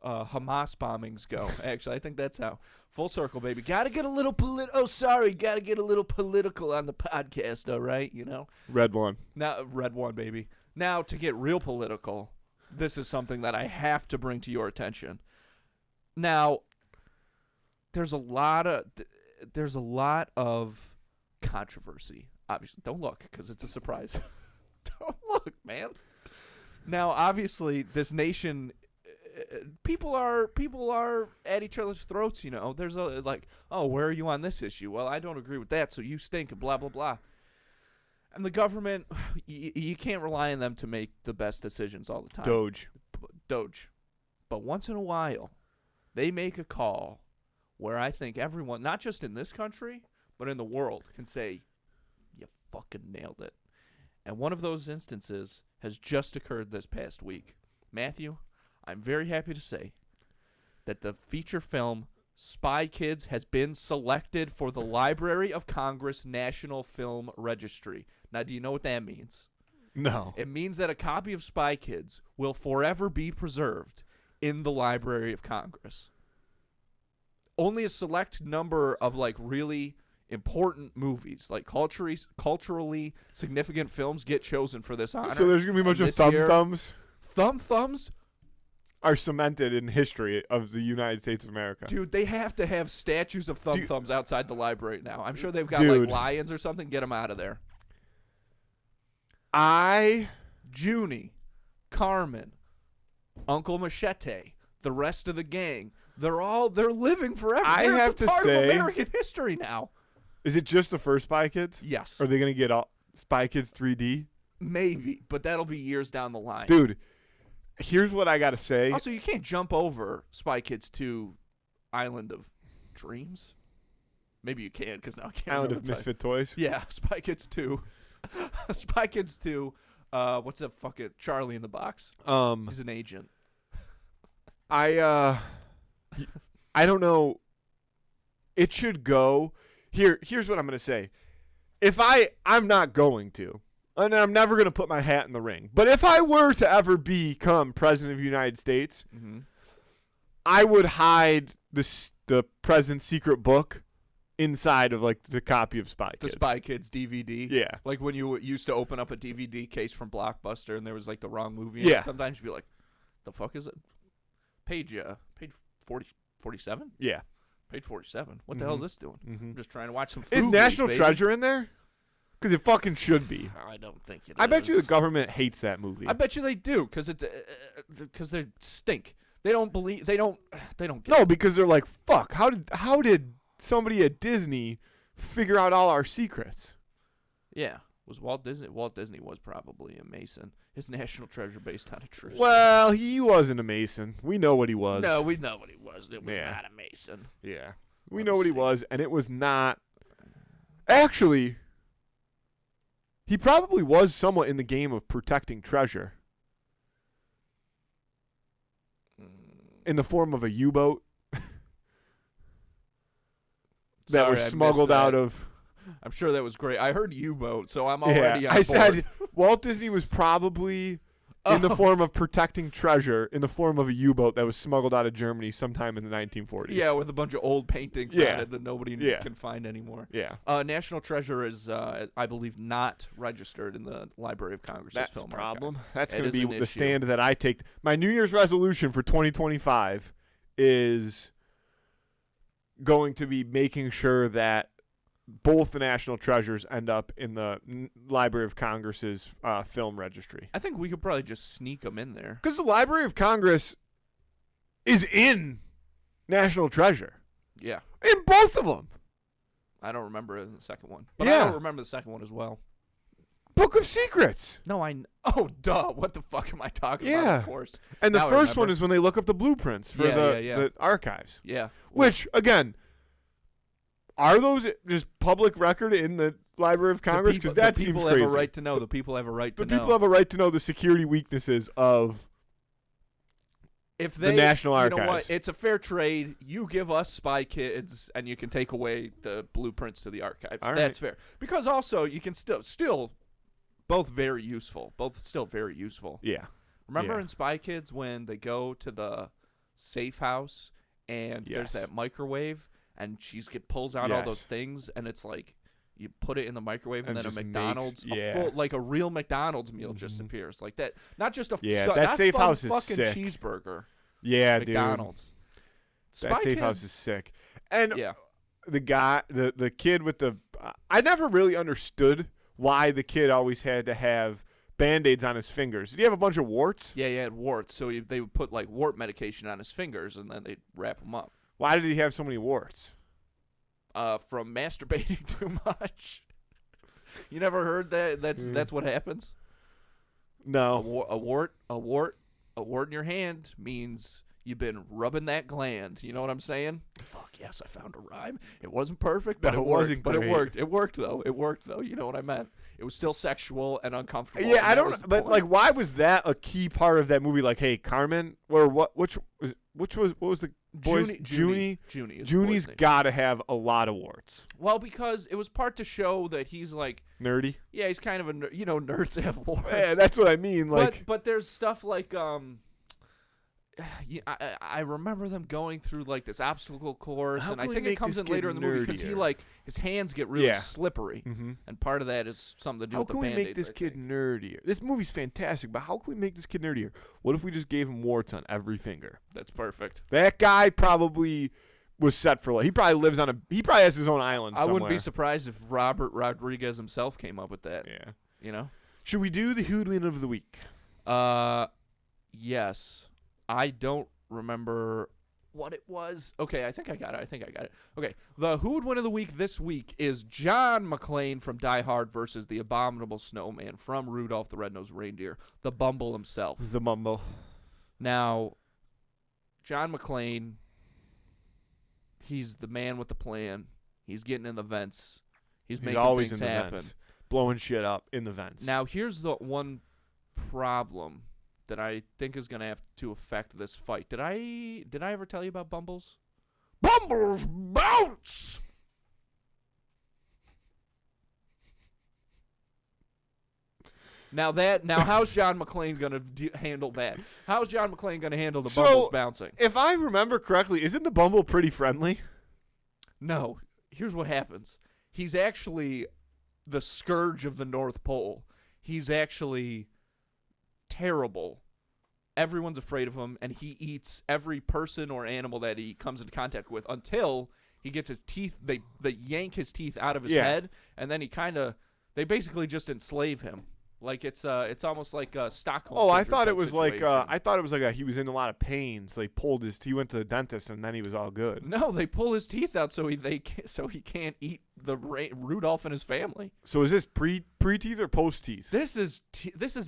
Speaker 1: Hamas bombings go. Actually, I think that's how. Full circle, baby. Got to get a little got to get a little political on the podcast, all right? You know.
Speaker 2: Red one.
Speaker 1: Now, red one, baby. Now, to get real political, this is something that I have to bring to your attention. Now, there's a lot of controversy. Obviously, don't look because it's a surprise. look, man. Now, obviously, this nation, people are at each other's throats. You know, there's a like, oh, where are you on this issue? Well, I don't agree with that, so you stink, and blah blah blah. And the government, you can't rely on them to make the best decisions all the time. Doge. But once in a while, they make a call where I think everyone, not just in this country, but in the world, can say, you fucking nailed it. And one of those instances has just occurred this past week. Matthew, I'm very happy to say that the feature film Spy Kids has been selected for the Library of Congress National Film Registry. Now, do you know what that means?
Speaker 2: No.
Speaker 1: It means that a copy of Spy Kids will forever be preserved in the Library of Congress. Only a select number of like really important movies, like culturally significant films, get chosen for this honor.
Speaker 2: So there's going to be a bunch of thumbs.
Speaker 1: Thumbs
Speaker 2: are cemented in history of the United States of America.
Speaker 1: Dude, they have to have statues of thumbs outside the library now. I'm sure they've got like lions or something. Get them out of there. Junie, Carmen, Uncle Machete, the rest of the gang, they're living forever. It's a part of American history now.
Speaker 2: Is it just the first Spy Kids?
Speaker 1: Yes.
Speaker 2: Are they going to get all Spy Kids 3D?
Speaker 1: Maybe, but that'll be years down the line.
Speaker 2: Dude, here's what I got to say.
Speaker 1: Also, you can't jump over Spy Kids 2 Island of Dreams. Maybe you can, because now I can't
Speaker 2: Island of Misfit Toys?
Speaker 1: Yeah, Spy Kids 2. Spy Kids 2. What's that fucking Charlie in the Box? He's an agent.
Speaker 2: I don't know. It should go. Here's what I'm going to say. If I'm not going to, and I'm never going to put my hat in the ring, but if I were to ever become president of the United States, I would hide the president's secret book inside of like the copy of Spy Kids.
Speaker 1: The Spy Kids DVD.
Speaker 2: Yeah.
Speaker 1: Like when you used to open up a DVD case from Blockbuster and there was like the wrong movie.
Speaker 2: Yeah.
Speaker 1: Sometimes you'd be like, the fuck is it? Page 47?
Speaker 2: Yeah.
Speaker 1: Page 47. What the hell is this doing? I'm just trying to watch some food.
Speaker 2: Is National Treasure in there? Because it fucking should be.
Speaker 1: I don't think it is.
Speaker 2: I bet you the government hates that movie.
Speaker 1: I bet you they do because they stink. They don't get
Speaker 2: No, because they're like, fuck, how did somebody at Disney figure out all our secrets?
Speaker 1: Yeah. Was Walt Disney? Walt Disney was probably a Mason. His National Treasure based on a true story.
Speaker 2: Well, he wasn't a Mason. We know what he was.
Speaker 1: No, we know what he was. It was not a Mason.
Speaker 2: Yeah. We know what he was, and it was not. Actually, he probably was somewhat in the game of protecting treasure. In the form of a U-boat that was smuggled out of.
Speaker 1: I'm sure that was great. I heard U-boat, so I'm already on
Speaker 2: I
Speaker 1: board.
Speaker 2: said Walt Disney was probably in the form of protecting treasure in the form of a U-boat that was smuggled out of Germany sometime in the 1940s.
Speaker 1: Yeah, with a bunch of old paintings on it that nobody can find anymore.
Speaker 2: Yeah.
Speaker 1: National Treasure is, I believe, not registered in the Library of Congress.
Speaker 2: That's a problem.
Speaker 1: Archive.
Speaker 2: That's going to be the stand that I take. My New Year's resolution for 2025 is going to be making sure that both the National Treasures end up in the Library of Congress's film registry.
Speaker 1: I think we could probably just sneak them in there.
Speaker 2: Because the Library of Congress is in National Treasure.
Speaker 1: Yeah.
Speaker 2: In both of them.
Speaker 1: I don't remember it in the second one. But I don't remember the second one as well.
Speaker 2: Book of Secrets.
Speaker 1: No, oh, duh. What the fuck am I talking about? Of course.
Speaker 2: And the first one is when they look up the blueprints for the archives.
Speaker 1: Yeah.
Speaker 2: Which, again, are those just public record in the Library of Congress? Because that seems crazy.
Speaker 1: The people have a right to know. The people have a right to know.
Speaker 2: The people have a right to know the security weaknesses of the National Archives.
Speaker 1: You know what? It's a fair trade. You give us Spy Kids, and you can take away the blueprints to the archives. That's fair. Because also, you can still both very useful. Both still very useful.
Speaker 2: Yeah.
Speaker 1: Remember in Spy Kids when they go to the safe house, and there's that microwave, and pulls out all those things, and it's like you put it in the microwave, and then a McDonald's, like a real McDonald's meal just appears like that. Not just a
Speaker 2: that safe house is
Speaker 1: fucking
Speaker 2: sick.
Speaker 1: Cheeseburger.
Speaker 2: Yeah,
Speaker 1: McDonald's.
Speaker 2: Dude. That safe house is sick. And the guy, the kid with the, I never really understood why the kid always had to have Band-Aids on his fingers. Did he have a bunch of warts?
Speaker 1: Yeah, he had warts, so they would put like wart medication on his fingers, and then they'd wrap him up.
Speaker 2: Why did he have so many warts?
Speaker 1: From masturbating too much. You never heard that? That's what happens.
Speaker 2: No.
Speaker 1: A wart in your hand means you've been rubbing that gland. You know what I'm saying? Fuck yes, I found a rhyme. It wasn't perfect, but
Speaker 2: No,
Speaker 1: it
Speaker 2: it wasn't
Speaker 1: worked. But
Speaker 2: great.
Speaker 1: it worked. It worked though. You know what I meant? It was still sexual and uncomfortable.
Speaker 2: Yeah,
Speaker 1: and
Speaker 2: I
Speaker 1: that was
Speaker 2: don't.
Speaker 1: the
Speaker 2: But
Speaker 1: point.
Speaker 2: like, why was that a key part of that movie? Like, hey, Carmen, or what? What was the boys? Junie.
Speaker 1: Junie. is the boy's
Speaker 2: Junie's
Speaker 1: name.
Speaker 2: got to have a lot of warts.
Speaker 1: Well, because it was part to show that he's like,
Speaker 2: Nerdy.
Speaker 1: yeah, he's kind of a nerds have warts.
Speaker 2: Yeah, that's what I mean. Like,
Speaker 1: but there's stuff like I remember them going through like this obstacle course,
Speaker 2: How
Speaker 1: and I
Speaker 2: can we
Speaker 1: think it
Speaker 2: make
Speaker 1: comes
Speaker 2: this
Speaker 1: in
Speaker 2: kid
Speaker 1: later in the movie because
Speaker 2: nerdier?
Speaker 1: his hands get really
Speaker 2: Yeah.
Speaker 1: slippery,
Speaker 2: mhm.
Speaker 1: and part of that is something to do
Speaker 2: How
Speaker 1: with the
Speaker 2: can we
Speaker 1: Band-Aids.
Speaker 2: make this
Speaker 1: I
Speaker 2: kid
Speaker 1: think.
Speaker 2: nerdier? This movie's fantastic, but how can we make this kid nerdier? What if we just gave him warts on every finger?
Speaker 1: That's perfect.
Speaker 2: That guy probably was set for life. He probably lives on he probably has his own island
Speaker 1: I
Speaker 2: somewhere.
Speaker 1: wouldn't be surprised if Robert Rodriguez himself came up with that.
Speaker 2: Yeah.
Speaker 1: You know.
Speaker 2: Should we do the Hoodwin of the week?
Speaker 1: Yes. I don't remember what it was. Okay, I think I got it. Okay, the Who Would Win of the Week this week is John McClane from Die Hard versus the Abominable Snowman from Rudolph the Red-Nosed Reindeer, the Bumble himself.
Speaker 2: The Mumble.
Speaker 1: Now, John McClane, he's the man with the plan. He's getting in the vents. He's making
Speaker 2: always
Speaker 1: things
Speaker 2: in the
Speaker 1: happen.
Speaker 2: vents, blowing shit up in the vents.
Speaker 1: Now, here's the one problem that I think is going to have to affect this fight. Did I ever tell you about Bumbles? Bumbles bounce! Now how's John McClane going to handle that? How's John McClane going to handle the Bumbles bouncing?
Speaker 2: If I remember correctly, isn't the Bumble pretty friendly?
Speaker 1: No. Here's what happens. He's actually the scourge of the North Pole. He's actually terrible. Everyone's afraid of him, and he eats every person or animal that he comes into contact with until he gets his teeth. They yank his teeth out of his
Speaker 2: Yeah.
Speaker 1: head, and then they basically just enslave him. Like it's almost like a Stockholm.
Speaker 2: Oh, I
Speaker 1: syndrome
Speaker 2: thought
Speaker 1: type
Speaker 2: it was like
Speaker 1: situation.
Speaker 2: he was in a lot of pain, so he went to the dentist, and then he was all good.
Speaker 1: No, they pull his teeth out so he can't eat the Rudolph and his family.
Speaker 2: So is this pre teeth or post teeth?
Speaker 1: This is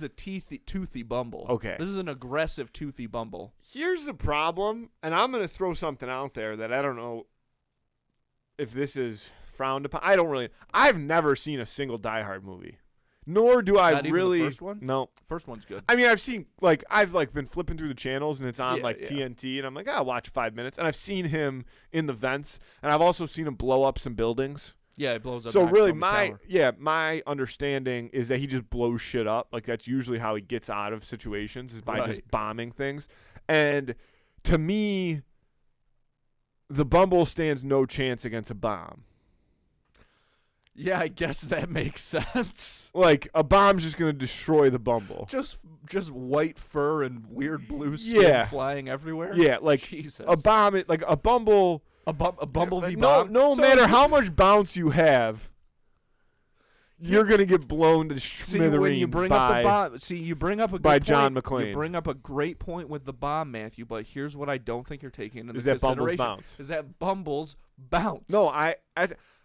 Speaker 1: a toothy Bumble.
Speaker 2: Okay.
Speaker 1: This is an aggressive toothy Bumble.
Speaker 2: Here's the problem, and I'm going to throw something out there that I don't know if this is frowned upon. I've never seen a single Die Hard movie. Nor do I
Speaker 1: Not even
Speaker 2: really.
Speaker 1: the first one?
Speaker 2: No.
Speaker 1: First one's good.
Speaker 2: I mean, I've seen I've been flipping through the channels and it's on
Speaker 1: Yeah.
Speaker 2: TNT, and I'm like, I'll watch 5 minutes. And I've seen him in the vents, and I've also seen him blow up some buildings.
Speaker 1: Yeah, it blows up.
Speaker 2: So
Speaker 1: Knox
Speaker 2: really,
Speaker 1: County Tower.
Speaker 2: my understanding is that he just blows shit up. Like that's usually how he gets out of situations is by just
Speaker 1: Right.
Speaker 2: bombing things. And to me, the Bumble stands no chance against a bomb.
Speaker 1: Yeah, I guess that makes sense.
Speaker 2: Like a bomb's just gonna destroy the Bumble.
Speaker 1: Just white fur and weird blue skin
Speaker 2: Yeah.
Speaker 1: flying everywhere.
Speaker 2: Yeah, like
Speaker 1: Jesus.
Speaker 2: a bomb. Like a Bumble.
Speaker 1: a bumblebee
Speaker 2: No,
Speaker 1: bomb.
Speaker 2: no
Speaker 1: So
Speaker 2: matter
Speaker 1: it's-
Speaker 2: how much bounce you have, you're gonna get blown to
Speaker 1: See, when
Speaker 2: smithereens
Speaker 1: you bring
Speaker 2: by.
Speaker 1: up the bomb, you bring up a good
Speaker 2: by
Speaker 1: point.
Speaker 2: John McClane.
Speaker 1: You bring up a great point with the bomb, Matthew. But here's what I don't think you're taking into
Speaker 2: Is that Bumble's
Speaker 1: consideration:
Speaker 2: bounce?
Speaker 1: is that Bumble's bounce?
Speaker 2: No,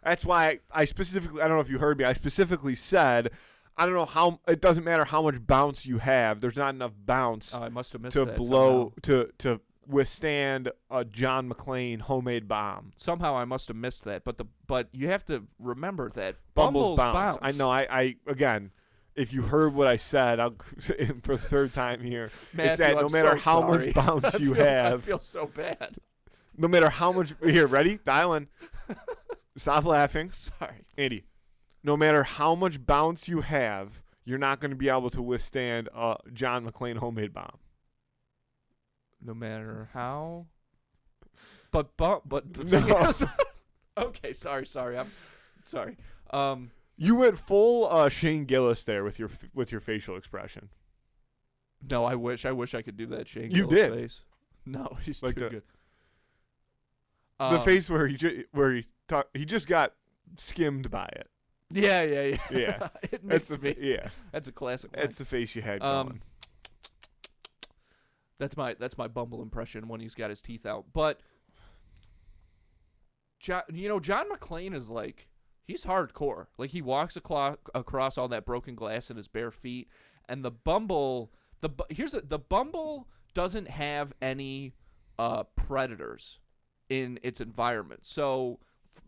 Speaker 2: that's why I specifically. I don't know if you heard me. I specifically said, I don't know how. It doesn't matter how much bounce you have. There's not enough bounce
Speaker 1: Oh, I must have missed
Speaker 2: to
Speaker 1: that
Speaker 2: blow to withstand a John McClane homemade bomb.
Speaker 1: Somehow I must have missed that. But you have to remember that
Speaker 2: Bumble's
Speaker 1: bounce.
Speaker 2: I know. I again. If you heard what I said, I'll for the third time here.
Speaker 1: Matthew,
Speaker 2: it's that no
Speaker 1: I'm
Speaker 2: matter
Speaker 1: so
Speaker 2: how
Speaker 1: sorry.
Speaker 2: much bounce you
Speaker 1: I
Speaker 2: have,
Speaker 1: feel so bad.
Speaker 2: no matter how much. Here, ready? Dial in. Stop laughing.
Speaker 1: Sorry.
Speaker 2: Andy, no matter how much bounce you have, you're not going to be able to withstand a John McClane homemade bomb.
Speaker 1: No matter how. But the
Speaker 2: No.
Speaker 1: thing is, okay, sorry. I'm sorry.
Speaker 2: You went full Shane Gillis there with your facial expression.
Speaker 1: No, I wish I could do that Shane
Speaker 2: You
Speaker 1: Gillis
Speaker 2: did.
Speaker 1: face. No, he's
Speaker 2: Like
Speaker 1: too
Speaker 2: the-
Speaker 1: good.
Speaker 2: The face where he just got skimmed by it.
Speaker 1: Yeah, yeah, yeah.
Speaker 2: Yeah.
Speaker 1: It makes me.
Speaker 2: Yeah.
Speaker 1: That's a classic line.
Speaker 2: That's the face you had going.
Speaker 1: That's my Bumble impression when he's got his teeth out. But John McClane is like, he's hardcore. Like, he walks across all that broken glass in his bare feet, and the Bumble, the Bumble doesn't have any predators in its environment. So,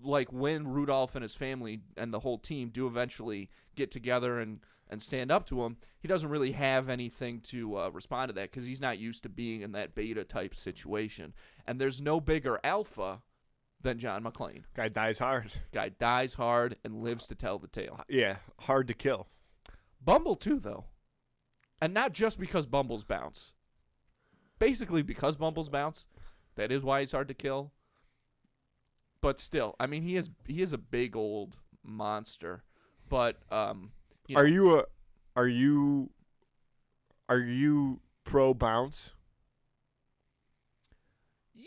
Speaker 1: like, when Rudolph and his family and the whole team do eventually get together and stand up to him, he doesn't really have anything to respond to that because he's not used to being in that beta type situation. And there's no bigger alpha than John McClane.
Speaker 2: Guy dies hard.
Speaker 1: Guy dies hard and lives to tell the tale.
Speaker 2: Yeah, hard to kill.
Speaker 1: Bumble too, though. And not just because Bumbles bounce. Basically because Bumbles bounce, that is why he's hard to kill. But still, I mean, he is a big old monster. But
Speaker 2: Are you pro bounce?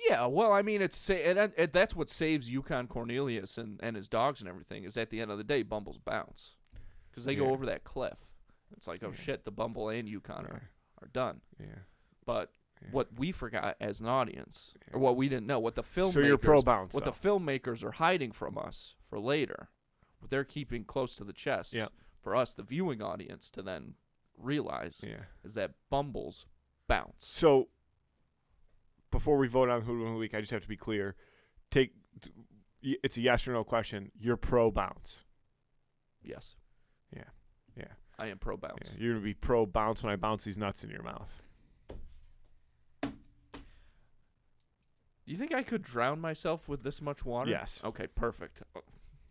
Speaker 1: Yeah, well, I mean, that's what saves Yukon Cornelius and his dogs and everything, is at the end of the day, Bumbles bounce. Because they go over that cliff. It's like, oh, shit, the Bumble and Yukon are done.
Speaker 2: Yeah.
Speaker 1: But what we forgot as an audience, or what we didn't know, what the filmmakers,
Speaker 2: so you're pro bounce,
Speaker 1: what the filmmakers are hiding from us for later, what they're keeping close to the chest for us, the viewing audience, to then realize is that Bumbles bounce.
Speaker 2: So, before we vote on Who Won the Week, I just have to be clear. It's a yes or no question. You're pro bounce.
Speaker 1: Yes.
Speaker 2: Yeah. Yeah.
Speaker 1: I am pro bounce.
Speaker 2: Yeah. You're going to be pro bounce when I bounce these nuts in your mouth.
Speaker 1: Do you think I could drown myself with this much water?
Speaker 2: Yes.
Speaker 1: Okay, perfect.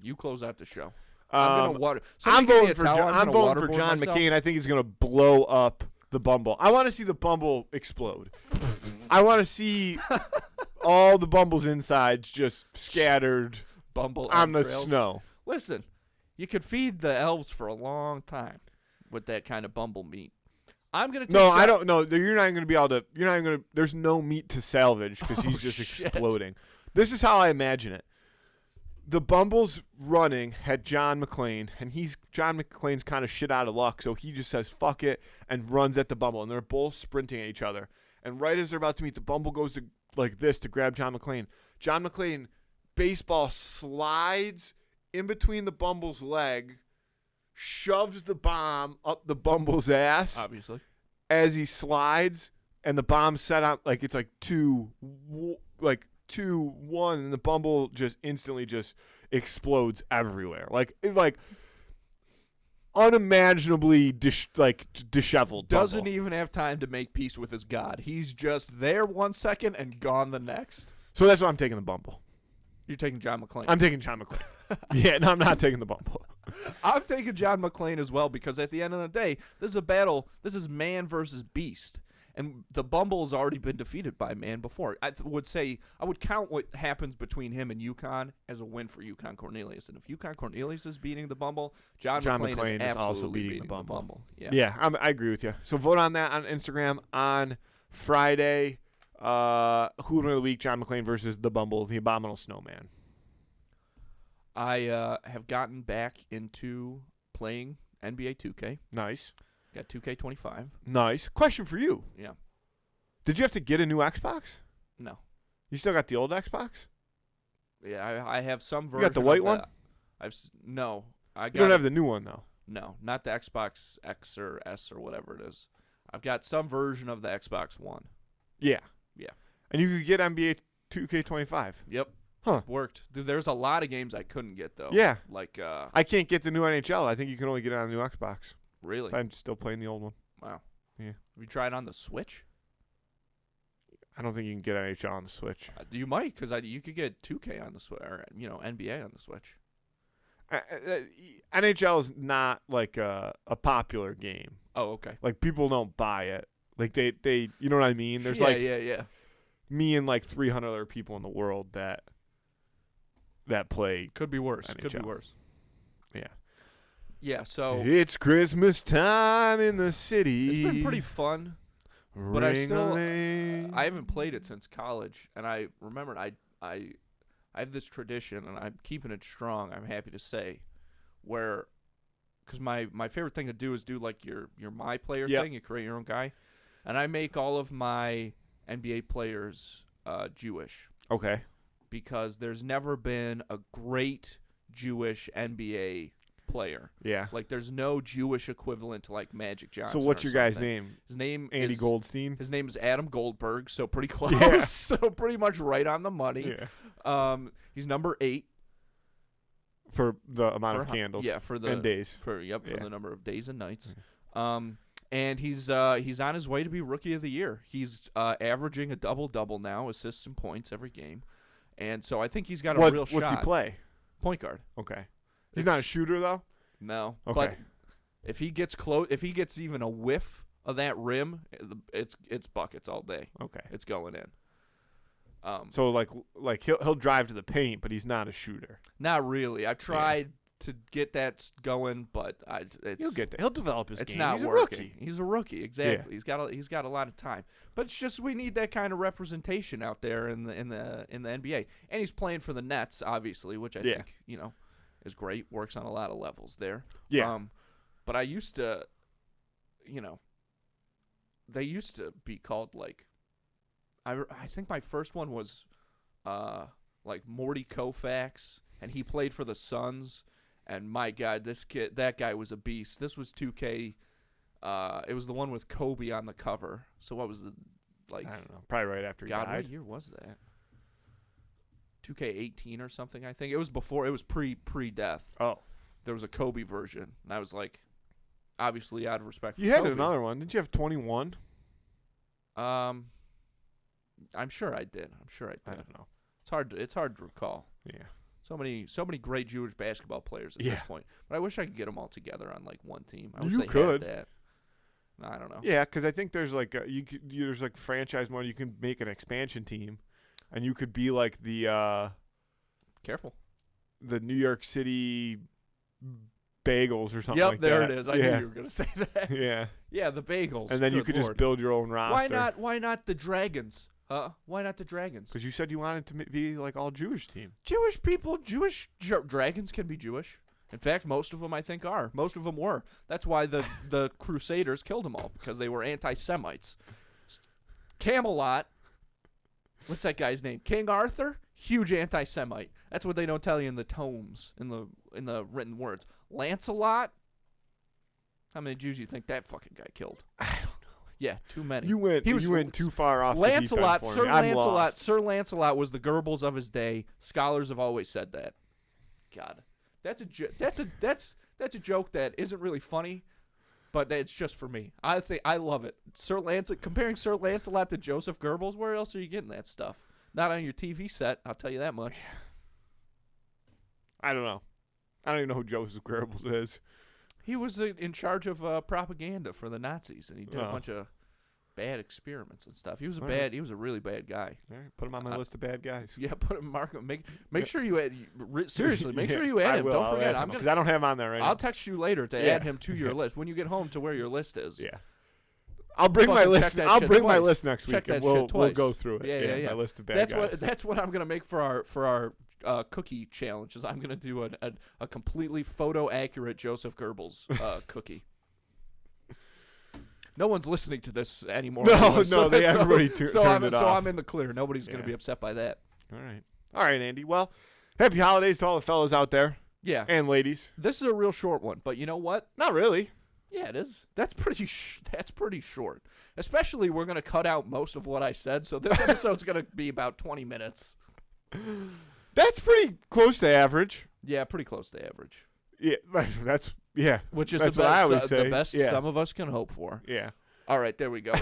Speaker 1: You close out the show.
Speaker 2: I'm
Speaker 1: going to water.
Speaker 2: I'm voting for
Speaker 1: John
Speaker 2: John McCain. I think he's going to blow up the Bumble. I want to see the Bumble explode. I want to see all the Bumble's insides just scattered
Speaker 1: Bumble
Speaker 2: on the
Speaker 1: entrails.
Speaker 2: snow.
Speaker 1: Listen, you could feed the elves for a long time with that kind of Bumble meat. I'm gonna.
Speaker 2: No, I don't know. You're not going to be able to. You're not going to. There's no meat to salvage because he's just exploding. This is how I imagine it. The Bumble's running had John McClane, and John McClane's kind of shit out of luck, so he just says fuck it and runs at the Bumble, and they're both sprinting at each other. And right as they're about to meet, the Bumble goes to like this to grab John McClane. John McClane baseball slides in between the Bumble's leg, shoves the bomb up the Bumble's ass.
Speaker 1: Obviously.
Speaker 2: As he slides, and the bomb set out like it's like 2-1, and the Bumble just instantly just explodes everywhere. Like unimaginably disheveled.
Speaker 1: Doesn't
Speaker 2: Bumble.
Speaker 1: even have time to make peace with his God. He's just there 1 second and gone the next.
Speaker 2: So that's why I'm taking the Bumble.
Speaker 1: You're taking John McClane.
Speaker 2: I'm taking John McClane. Yeah, no, I'm not taking the Bumble.
Speaker 1: I'm taking John McClane as well, because at the end of the day, this is a battle. This is man versus beast. And the Bumble has already been defeated by man before. I would count what happens between him and Yukon as a win for Yukon Cornelius. And if Yukon Cornelius is beating the Bumble, John McClane is
Speaker 2: also
Speaker 1: absolutely
Speaker 2: beating the Bumble.
Speaker 1: Yeah,
Speaker 2: I agree with you. So vote on that on Instagram on Friday. Who would win the week? John McClane versus the Bumble, the Abominable Snowman.
Speaker 1: I have gotten back into playing NBA 2K.
Speaker 2: Nice.
Speaker 1: Got 2K25.
Speaker 2: Nice. Question for you.
Speaker 1: Yeah.
Speaker 2: Did you have to get a new Xbox?
Speaker 1: No.
Speaker 2: You still got the old Xbox?
Speaker 1: Yeah, I have some version.
Speaker 2: You got the white one?
Speaker 1: No.
Speaker 2: You don't have the new one, though.
Speaker 1: No, not the Xbox X or S or whatever it is. I've got some version of the Xbox One.
Speaker 2: Yeah.
Speaker 1: Yeah.
Speaker 2: And you could get NBA 2K25.
Speaker 1: Yep.
Speaker 2: Huh.
Speaker 1: Worked. Dude, there's a lot of games I couldn't get, though.
Speaker 2: Yeah.
Speaker 1: Like,
Speaker 2: I can't get the new NHL. I think you can only get it on the new Xbox.
Speaker 1: Really?
Speaker 2: I'm still playing the old one.
Speaker 1: Wow.
Speaker 2: Yeah.
Speaker 1: Have you tried on the Switch?
Speaker 2: I don't think you can get NHL on the Switch.
Speaker 1: You might, because you could get 2K on the Switch, or NBA on the Switch.
Speaker 2: NHL is not like a popular game.
Speaker 1: Oh, okay.
Speaker 2: Like people don't buy it. Like they you know what I mean? There's
Speaker 1: yeah.
Speaker 2: Me and like 300 other people in the world that play.
Speaker 1: Could be worse.
Speaker 2: NHL.
Speaker 1: Could be worse.
Speaker 2: Yeah.
Speaker 1: Yeah, so
Speaker 2: it's Christmas time in the city.
Speaker 1: it's been pretty fun, but I
Speaker 2: Ring-a-ling.
Speaker 1: haven't played it since college, and I remembered I have this tradition, and I'm keeping it strong, I'm happy to say, where, because my favorite thing to do is do like your my player
Speaker 2: Yep.
Speaker 1: thing. You create your own guy, and I make all of my NBA players Jewish
Speaker 2: Okay.
Speaker 1: because there's never been a great Jewish NBA player.
Speaker 2: Yeah.
Speaker 1: Like there's no Jewish equivalent to like Magic Johnson.
Speaker 2: So what's
Speaker 1: or
Speaker 2: your guy's
Speaker 1: something.
Speaker 2: name?
Speaker 1: His name
Speaker 2: Andy
Speaker 1: is
Speaker 2: Goldstein.
Speaker 1: His name is Adam Goldberg, so pretty close.
Speaker 2: Yeah.
Speaker 1: So pretty much right on the money.
Speaker 2: Yeah.
Speaker 1: He's number 8
Speaker 2: For the amount
Speaker 1: for
Speaker 2: of candles.
Speaker 1: Yeah, for the
Speaker 2: and days.
Speaker 1: for
Speaker 2: Yeah.
Speaker 1: the number of days and nights. And he's on his way to be Rookie of the Year. He's averaging a double-double now, assists and points every game. And so I think he's got a real shot.
Speaker 2: What's he play?
Speaker 1: Point guard.
Speaker 2: Okay. He's not a shooter though?
Speaker 1: No.
Speaker 2: Okay.
Speaker 1: But if he gets close, if he gets even a whiff of that rim, it's buckets all day.
Speaker 2: Okay.
Speaker 1: It's going in.
Speaker 2: So like he'll drive to the paint, but he's not a shooter.
Speaker 1: Not really. I've tried to get that going, but
Speaker 2: He'll get that. He'll develop his
Speaker 1: it's
Speaker 2: game.
Speaker 1: not
Speaker 2: He's
Speaker 1: working.
Speaker 2: a rookie.
Speaker 1: He's a rookie, exactly. He's got a lot of time, but it's just we need that kind of representation out there in the NBA. And he's playing for the Nets, obviously, which I think is great. Works on a lot of levels there.
Speaker 2: Yeah.
Speaker 1: But I used to, they used to be called like, I think my first one was, like Morty Koufax, and he played for the Suns. And my God, that guy was a beast. This was 2K. It was the one with Kobe on the cover. So what was the
Speaker 2: I don't know. Probably right after he died.
Speaker 1: what year was that? 2K18 or something, I think. It was before. It was pre-death.
Speaker 2: Oh.
Speaker 1: There was a Kobe version, and I was like, obviously out of respect for
Speaker 2: You had
Speaker 1: Kobe.
Speaker 2: another one. Didn't you have 21?
Speaker 1: I'm sure I did.
Speaker 2: I don't know.
Speaker 1: It's hard to recall.
Speaker 2: Yeah.
Speaker 1: So many great Jewish basketball players at this point. But I wish I could get them all together on like one team. I wish
Speaker 2: You
Speaker 1: they
Speaker 2: could.
Speaker 1: had that. I don't know.
Speaker 2: Yeah, because I think there's like there's like franchise mode. You can make an expansion team, and you could be like the
Speaker 1: Careful.
Speaker 2: the New York City Bagels or something
Speaker 1: Yep,
Speaker 2: like
Speaker 1: there
Speaker 2: that.
Speaker 1: it is. I knew you were gonna say that.
Speaker 2: Yeah.
Speaker 1: Yeah, the Bagels.
Speaker 2: And then you
Speaker 1: Good
Speaker 2: could
Speaker 1: Lord.
Speaker 2: just build your own roster.
Speaker 1: Why not the Dragons? Why not the Dragons?
Speaker 2: Because you said you wanted to be like all Jewish team.
Speaker 1: Jewish people, dragons can be Jewish. In fact, most of them I think are. Most of them were. That's why the Crusaders killed them all, because they were anti-Semites. Camelot, what's that guy's name? King Arthur, huge anti-Semite. That's what they don't tell you in the tomes, in the written words. Lancelot, how many Jews do you think that fucking guy killed?
Speaker 2: I don't know.
Speaker 1: Yeah, too many.
Speaker 2: You went too far off.
Speaker 1: Lancelot,
Speaker 2: the deep end
Speaker 1: Sir
Speaker 2: for me. I'm
Speaker 1: Lancelot,
Speaker 2: lost.
Speaker 1: Sir Lancelot was the Goebbels of his day. Scholars have always said that. God, that's a joke that isn't really funny, but it's just for me. I love it. Comparing Sir Lancelot to Joseph Goebbels. Where else are you getting that stuff? Not on your TV set. I'll tell you that much.
Speaker 2: I don't know. I don't even know who Joseph Goebbels is.
Speaker 1: He was in charge of propaganda for the Nazis, and he did a bunch of bad experiments and stuff. He was He was a really bad guy.
Speaker 2: All right, put him on my list of bad guys.
Speaker 1: Yeah, mark him. Make sure you add. Seriously, make sure you add him. Don't forget.
Speaker 2: Because I don't have him on there right now.
Speaker 1: I'll text you later to add him to your list when you get home to where your list is.
Speaker 2: Yeah. I'll bring my list. I'll bring my list next week, and we'll go through it.
Speaker 1: Yeah.
Speaker 2: My list of bad guys.
Speaker 1: That's what I'm gonna make for our cookie challenge. Is I'm gonna do a completely photo accurate Joseph Goebbels cookie. No one's listening to this anymore.
Speaker 2: Everybody turned it off.
Speaker 1: So I'm in the clear. Nobody's gonna be upset by that.
Speaker 2: All right, Andy. Well, happy holidays to all the fellas out there.
Speaker 1: Yeah,
Speaker 2: and ladies.
Speaker 1: This is a real short one, but you know what?
Speaker 2: Not really.
Speaker 1: Yeah, it is. That's pretty short. Especially, we're gonna cut out most of what I said, so this episode's gonna be about 20 minutes.
Speaker 2: That's pretty close to average.
Speaker 1: Yeah, pretty close to average.
Speaker 2: Yeah, that's
Speaker 1: Which is
Speaker 2: that's
Speaker 1: the
Speaker 2: what
Speaker 1: best,
Speaker 2: I always say.
Speaker 1: the best some of us can hope for.
Speaker 2: Yeah.
Speaker 1: All right, there we go.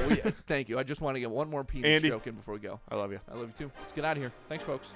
Speaker 1: Thank you. I just want to get one more penis
Speaker 2: Andy,
Speaker 1: joke in before we go.
Speaker 2: I love you.
Speaker 1: I love you too. Let's get out of here. Thanks, folks.